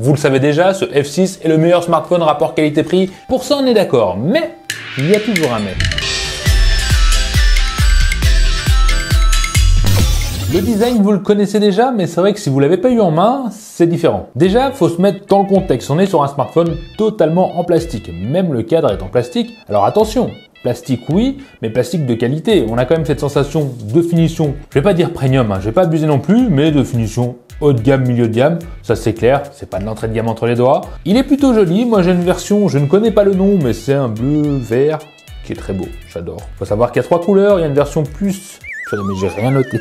Vous le savez déjà, ce F6 est le meilleur smartphone rapport qualité-prix. Pour ça, on est d'accord, mais il y a toujours un mais. Le design, vous le connaissez déjà, mais c'est vrai que si vous l'avez pas eu en main, c'est différent. Déjà, faut se mettre dans le contexte. On est sur un smartphone totalement en plastique. Même le cadre est en plastique. Alors attention, plastique oui, mais plastique de qualité. On a quand même cette sensation de finition. Je vais pas dire premium, je vais pas abuser non plus, mais de finition haut de gamme, milieu de gamme, ça c'est clair, c'est pas de l'entrée de gamme entre les doigts. Il est plutôt joli, moi j'ai une version, je ne connais pas le nom, mais c'est un bleu vert qui est très beau, j'adore. Faut savoir qu'il y a 3 couleurs, il y a une version plus... Mais j'ai rien noté.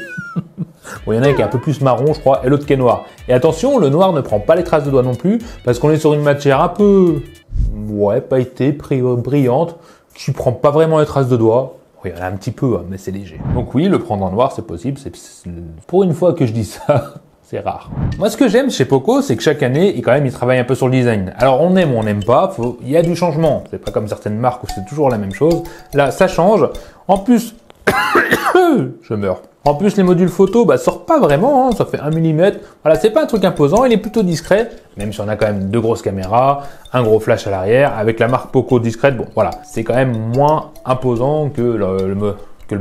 Bon, il y en a qui est un peu plus marron, je crois, et l'autre qui est noir. Et attention, le noir ne prend pas les traces de doigts non plus, parce qu'on est sur une matière un peu... ouais, pailletée, brillante, qui prend pas vraiment les traces de doigts. Oui, il y en a un petit peu, mais c'est léger. Donc oui, le prendre en noir, c'est possible. Pour une fois que je dis ça... c'est rare. Moi, ce que j'aime chez Poco, c'est que chaque année, ils travaillent un peu sur le design. Alors, on aime ou on n'aime pas, il y a du changement. C'est pas comme certaines marques où c'est toujours la même chose. Là, ça change. En plus, je meurs. En plus, les modules photo, sortent pas vraiment, ça fait 1 mm. Voilà, c'est pas un truc imposant, il est plutôt discret, même si on a quand même 2 grosses caméras, un gros flash à l'arrière, avec la marque Poco discrète, bon, voilà, c'est quand même moins imposant que le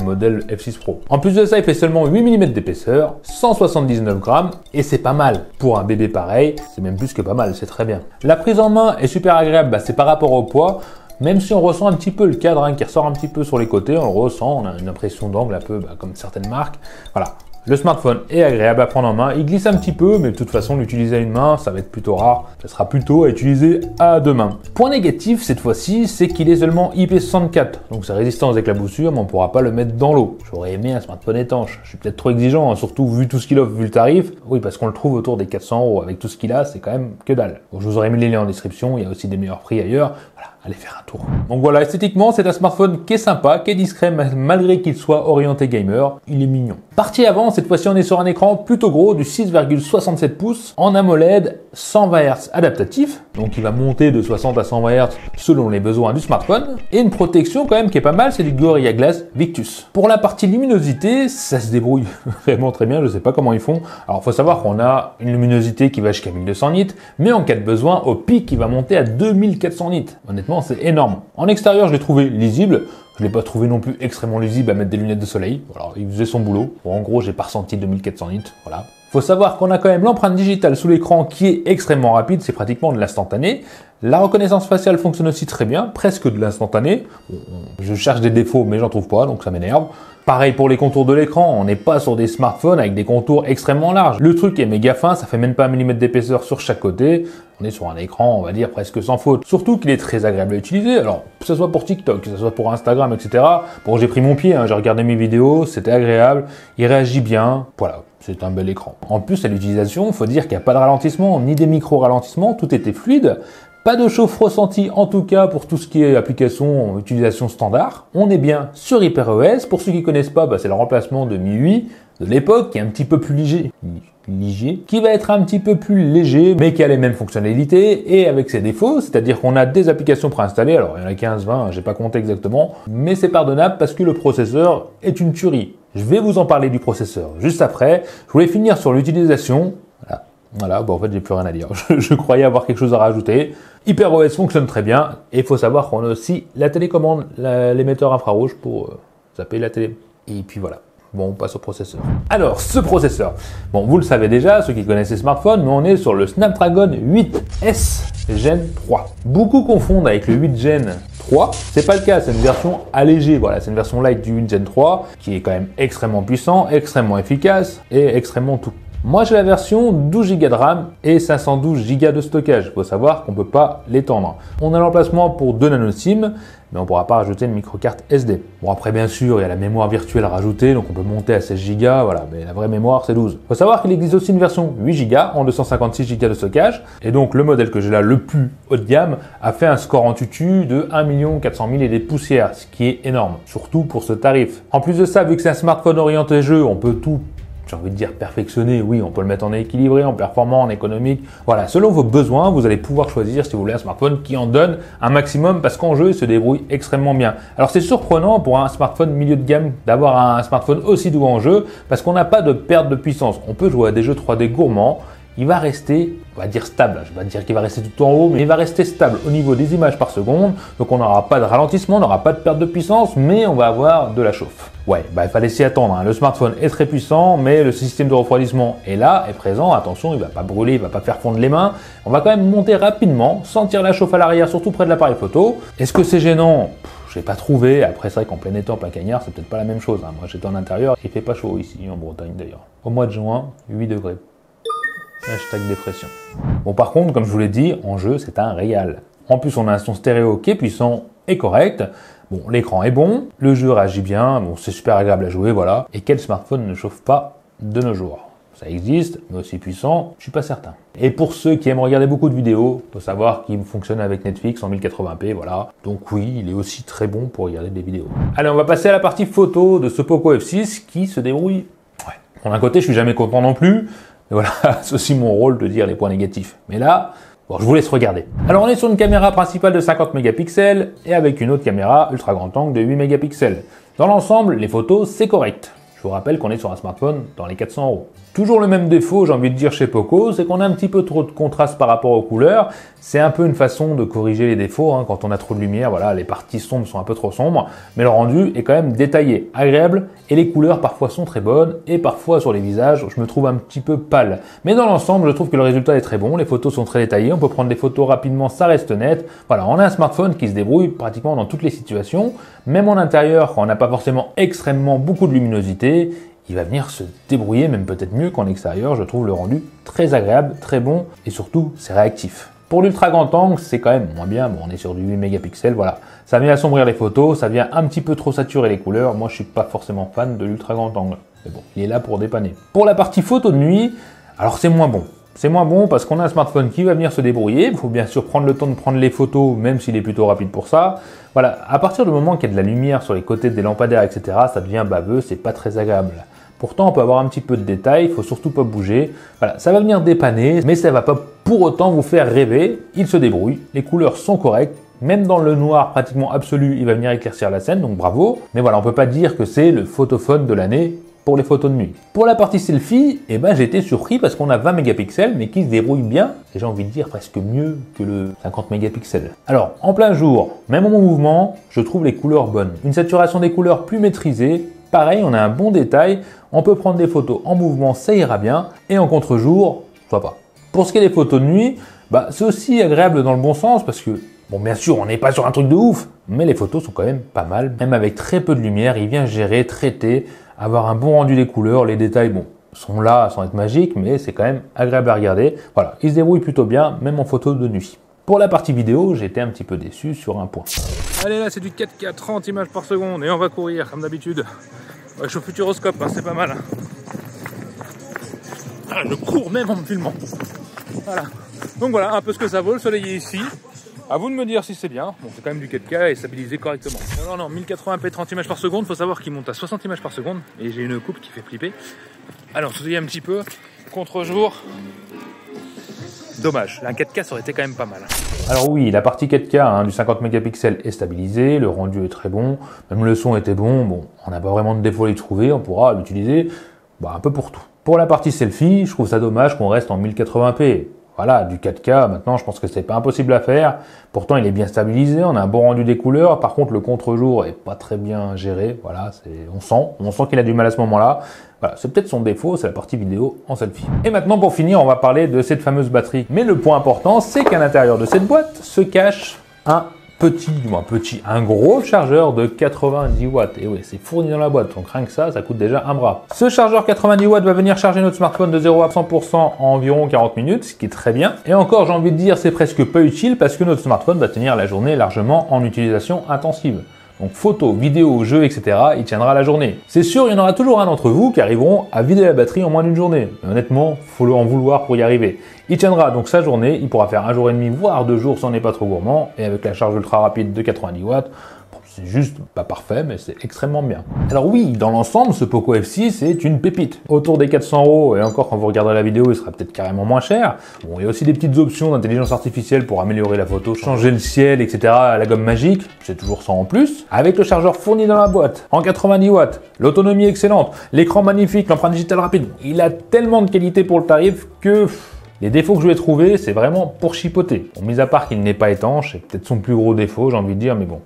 modèle F6 Pro. En plus de ça, il fait seulement 8 mm d'épaisseur, 179 grammes, et c'est pas mal. Pour un bébé pareil, c'est même plus que pas mal, c'est très bien. La prise en main est super agréable, c'est par rapport au poids, même si on ressent un petit peu le cadre qui ressort un petit peu sur les côtés, on le ressent, on a une impression d'angle un peu comme certaines marques. Voilà. Le smartphone est agréable à prendre en main, il glisse un petit peu, mais de toute façon, l'utiliser à une main, ça va être plutôt rare. Ça sera plutôt à utiliser à 2 mains. Point négatif, cette fois-ci, c'est qu'il est seulement IP64. Donc sa résistance avec la boussure, mais on ne pourra pas le mettre dans l'eau. J'aurais aimé un smartphone étanche. Je suis peut-être trop exigeant, surtout vu tout ce qu'il offre, vu le tarif. Oui, parce qu'on le trouve autour des 400 €. Avec tout ce qu'il a, c'est quand même que dalle. Bon, je vous aurais mis les liens en description, il y a aussi des meilleurs prix ailleurs. Voilà, allez faire un tour. Donc voilà, esthétiquement, c'est un smartphone qui est sympa, qui est discret, malgré qu'il soit orienté gamer. Il est mignon. Partie avant, cette fois-ci, on est sur un écran plutôt gros du 6,67 pouces en AMOLED 120 Hz adaptatif. Donc il va monter de 60 à 120 Hz selon les besoins du smartphone. Et une protection quand même qui est pas mal, c'est du Gorilla Glass Victus. Pour la partie luminosité, ça se débrouille vraiment très bien, je sais pas comment ils font. Alors faut savoir qu'on a une luminosité qui va jusqu'à 1200 nits, mais en cas de besoin, au pic, il va monter à 2400 nits. Honnêtement, c'est énorme. En extérieur, je l'ai trouvé lisible. Je l'ai pas trouvé non plus extrêmement lisible à mettre des lunettes de soleil. Voilà, il faisait son boulot. Bon, en gros, j'ai pas ressenti 2400 nits. Voilà. Faut savoir qu'on a quand même l'empreinte digitale sous l'écran qui est extrêmement rapide. C'est pratiquement de l'instantané. La reconnaissance faciale fonctionne aussi très bien, presque de l'instantané. Je cherche des défauts, mais j'en trouve pas, donc ça m'énerve. Pareil pour les contours de l'écran, on n'est pas sur des smartphones avec des contours extrêmement larges. Le truc est méga fin, ça fait même pas 1 mm d'épaisseur sur chaque côté. On est sur un écran, on va dire, presque sans faute. Surtout qu'il est très agréable à utiliser. Alors, que ce soit pour TikTok, que ce soit pour Instagram, etc. Bon, j'ai pris mon pied, j'ai regardé mes vidéos, c'était agréable. Il réagit bien. Voilà, c'est un bel écran. En plus, à l'utilisation, il faut dire qu'il n'y a pas de ralentissement, ni des micro-ralentissements, tout était fluide. Pas de chauffe ressenti, en tout cas pour tout ce qui est application, utilisation standard. On est bien sur HyperOS. Pour ceux qui connaissent pas, c'est le remplacement de MIUI de l'époque, qui est un petit peu plus léger, qui va être un petit peu plus léger, mais qui a les mêmes fonctionnalités et avec ses défauts, c'est-à-dire qu'on a des applications préinstallées. Alors il y en a 15, 20, j'ai pas compté exactement, mais c'est pardonnable parce que le processeur est une tuerie. Je vais vous en parler du processeur juste après. Je voulais finir sur l'utilisation. Voilà, bon en fait j'ai plus rien à dire. Je croyais avoir quelque chose à rajouter. HyperOS fonctionne très bien et il faut savoir qu'on a aussi la télécommande, l'émetteur infrarouge pour zapper la télé. Et puis voilà. Bon, on passe au processeur. Alors, ce processeur. Bon, vous le savez déjà, ceux qui connaissent les smartphones, mais on est sur le Snapdragon 8S Gen 3. Beaucoup confondent avec le 8 Gen 3. C'est pas le cas, c'est une version allégée. Voilà, c'est une version light du 8 Gen 3 qui est quand même extrêmement puissant, extrêmement efficace et extrêmement tout. Moi, j'ai la version 12 Go de RAM et 512 Go de stockage. Il faut savoir qu'on ne peut pas l'étendre. On a l'emplacement pour 2 nano SIM, mais on ne pourra pas rajouter une microcarte SD. Bon, après, bien sûr, il y a la mémoire virtuelle à rajouter, donc on peut monter à 16 Go, voilà, mais la vraie mémoire, c'est 12. Il faut savoir qu'il existe aussi une version 8 Go en 256 Go de stockage, et donc le modèle que j'ai là, le plus haut de gamme, a fait un score en tutu de 1 400 000 et des poussières, ce qui est énorme, surtout pour ce tarif. En plus de ça, vu que c'est un smartphone orienté jeu, on peut tout, j'ai envie de dire perfectionner, oui, on peut le mettre en équilibré, en performant, en économique. Voilà, selon vos besoins, vous allez pouvoir choisir si vous voulez un smartphone qui en donne un maximum parce qu'en jeu, il se débrouille extrêmement bien. Alors c'est surprenant pour un smartphone milieu de gamme d'avoir un smartphone aussi doux en jeu parce qu'on n'a pas de perte de puissance. On peut jouer à des jeux 3D gourmands il va rester, on va dire stable, je vais pas dire qu'il va rester tout en haut, mais il va rester stable au niveau des images par seconde, donc on n'aura pas de ralentissement, on n'aura pas de perte de puissance, mais on va avoir de la chauffe. Ouais, il fallait s'y attendre, hein. Le smartphone est très puissant, mais le système de refroidissement est là, est présent, attention, il va pas brûler, il va pas faire fondre les mains, on va quand même monter rapidement, sentir la chauffe à l'arrière, surtout près de l'appareil photo. Est-ce que c'est gênant? Je n'ai pas trouvé. Après, c'est vrai qu'en plein été, en plein cagnard, c'est peut-être pas la même chose, hein. Moi, j'étais en intérieur, il fait pas chaud ici, en Bretagne d'ailleurs. Au mois de juin, 8 degrés. Hashtag dépression. Bon, par contre, comme je vous l'ai dit, en jeu, c'est un régal. En plus, on a un son stéréo qui est puissant et correct. Bon, l'écran est bon, le jeu réagit bien, bon, c'est super agréable à jouer, voilà. Et quel smartphone ne chauffe pas de nos jours? Ça existe, mais aussi puissant, je suis pas certain. Et pour ceux qui aiment regarder beaucoup de vidéos, faut savoir qu'il fonctionne avec Netflix en 1080p, voilà. Donc oui, il est aussi très bon pour regarder des vidéos. Allez, on va passer à la partie photo de ce Poco F6 qui se débrouille. Ouais. Bon, d'un côté, je suis jamais content non plus, mais voilà, c'est aussi mon rôle de dire les points négatifs. Mais là, bon, je vous laisse regarder. Alors, on est sur une caméra principale de 50 mégapixels et avec une autre caméra ultra grand angle de 8 mégapixels. Dans l'ensemble, les photos, c'est correct. Je vous rappelle qu'on est sur un smartphone dans les 400 €. Toujours le même défaut, j'ai envie de dire chez Poco, c'est qu'on a un petit peu trop de contraste par rapport aux couleurs. C'est un peu une façon de corriger les défauts, hein, quand on a trop de lumière, voilà, les parties sombres sont un peu trop sombres, mais le rendu est quand même détaillé, agréable, et les couleurs parfois sont très bonnes, et parfois sur les visages, je me trouve un petit peu pâle. Mais dans l'ensemble, je trouve que le résultat est très bon, les photos sont très détaillées, on peut prendre des photos rapidement, ça reste net. Voilà, on a un smartphone qui se débrouille pratiquement dans toutes les situations, même en intérieur, quand on n'a pas forcément extrêmement beaucoup de luminosité, il va venir se débrouiller, même peut-être mieux qu'en extérieur. Je trouve le rendu très agréable, très bon, et surtout, c'est réactif. Pour l'ultra grand angle, c'est quand même moins bien. Bon, on est sur du 8 mégapixels, voilà. Ça vient assombrir les photos, ça vient un petit peu trop saturer les couleurs. Moi, je suis pas forcément fan de l'ultra grand angle. Mais bon, il est là pour dépanner. Pour la partie photo de nuit, alors c'est moins bon. C'est moins bon parce qu'on a un smartphone qui va venir se débrouiller. Il faut bien sûr prendre le temps de prendre les photos, même s'il est plutôt rapide pour ça. Voilà, à partir du moment qu'il y a de la lumière sur les côtés des lampadaires, etc., ça devient baveux, c'est pas très agréable. Pourtant, on peut avoir un petit peu de détails, il faut surtout pas bouger. Voilà, ça va venir dépanner, mais ça va pas pour autant vous faire rêver. Il se débrouille, les couleurs sont correctes. Même dans le noir pratiquement absolu, il va venir éclaircir la scène, donc bravo. Mais voilà, on peut pas dire que c'est le photophone de l'année pour les photos de nuit. Pour la partie selfie, j'ai été surpris parce qu'on a 20 mégapixels, mais qui se débrouille bien, et j'ai envie de dire presque mieux que le 50 mégapixels. Alors, en plein jour, même en mouvement, je trouve les couleurs bonnes. Une saturation des couleurs plus maîtrisée. Pareil, on a un bon détail, on peut prendre des photos en mouvement, ça ira bien, et en contre-jour, soit pas. Pour ce qui est des photos de nuit, c'est aussi agréable dans le bon sens, parce que, bon, bien sûr, on n'est pas sur un truc de ouf, mais les photos sont quand même pas mal, même avec très peu de lumière, il vient gérer, traiter, avoir un bon rendu des couleurs, les détails, bon, sont là sans être magiques, mais c'est quand même agréable à regarder. Voilà, il se débrouille plutôt bien, même en photo de nuit. Pour la partie vidéo, j'ai été un petit peu déçu sur un point. Allez, là c'est du 4K 30 images par seconde et on va courir comme d'habitude. Ouais, je suis au futuroscope, hein, c'est pas mal. Ah, je cours même en me filmant. Voilà. Donc voilà, un peu ce que ça vaut, le soleil est ici. À vous de me dire si c'est bien. Bon, c'est quand même du 4K et stabilisé correctement. Non, 1080p 30 images par seconde, faut savoir qu'il monte à 60 images par seconde. Et j'ai une coupe qui fait flipper. Alors, souillez un petit peu. Contre-jour. Dommage, un 4K ça aurait été quand même pas mal. Alors oui, la partie 4K du 50 mégapixels est stabilisée, le rendu est très bon, même le son était bon, on n'a pas vraiment de défaut à y trouver, on pourra l'utiliser un peu pour tout. Pour la partie selfie, je trouve ça dommage qu'on reste en 1080p. Voilà, du 4K, maintenant je pense que c'est pas impossible à faire. Pourtant il est bien stabilisé, on a un bon rendu des couleurs. Par contre le contre-jour est pas très bien géré. Voilà, on sent qu'il a du mal à ce moment-là. Voilà, c'est peut-être son défaut, c'est la partie vidéo en selfie. Et maintenant pour finir, on va parler de cette fameuse batterie. Mais le point important, c'est qu'à l'intérieur de cette boîte se cache un gros chargeur de 90 watts. Et oui, c'est fourni dans la boîte, donc rien que ça coûte déjà un bras. Ce chargeur 90 watts va venir charger notre smartphone de 0 à 100% en environ 40 minutes, ce qui est très bien. Et encore, j'ai envie de dire, c'est presque pas utile parce que notre smartphone va tenir la journée largement en utilisation intensive. Donc photos, vidéos, jeux, etc., il tiendra la journée. C'est sûr, il y en aura toujours un d'entre vous qui arriveront à vider la batterie en moins d'une journée. Mais honnêtement, faut en vouloir pour y arriver. Il tiendra donc sa journée, il pourra faire un jour et demi, voire 2 jours si on n'est pas trop gourmand. Et avec la charge ultra rapide de 90 watts, c'est juste pas parfait, mais c'est extrêmement bien. Alors oui, dans l'ensemble, ce Poco F6 est une pépite. Autour des 400 €, et encore quand vous regarderez la vidéo, il sera peut-être carrément moins cher. Bon, il y a aussi des petites options d'intelligence artificielle pour améliorer la photo, changer le ciel, etc. à la gomme magique, c'est toujours ça en plus. Avec le chargeur fourni dans la boîte, en 90 watts, l'autonomie excellente, l'écran magnifique, l'empreinte digitale rapide. Il a tellement de qualité pour le tarif que... Les défauts que je vais trouver, c'est vraiment pour chipoter. Bon, mis à part qu'il n'est pas étanche, c'est peut-être son plus gros défaut, j'ai envie de dire, mais bon.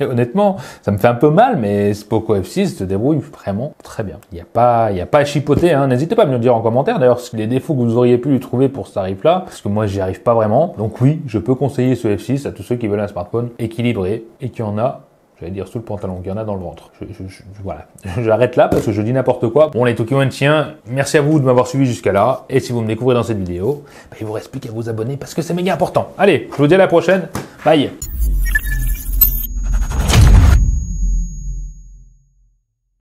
Et honnêtement, ça me fait un peu mal, mais ce Poco F6 se débrouille vraiment très bien. Il n'y a pas à chipoter, hein. N'hésitez pas à me le dire en commentaire, d'ailleurs, les défauts que vous auriez pu lui trouver pour ce tarif-là, parce que moi, j'y arrive pas vraiment. Donc oui, je peux conseiller ce F6 à tous ceux qui veulent un smartphone équilibré et qui en a, j'allais dire sous le pantalon, qu'il y en a dans le ventre. Voilà. J'arrête là parce que je dis n'importe quoi. Bon, les Tokiwentiens, merci à vous de m'avoir suivi jusqu'à là. Et si vous me découvrez dans cette vidéo, il vous reste plus qu'à vous abonner parce que c'est méga important. Allez, je vous dis à la prochaine. Bye!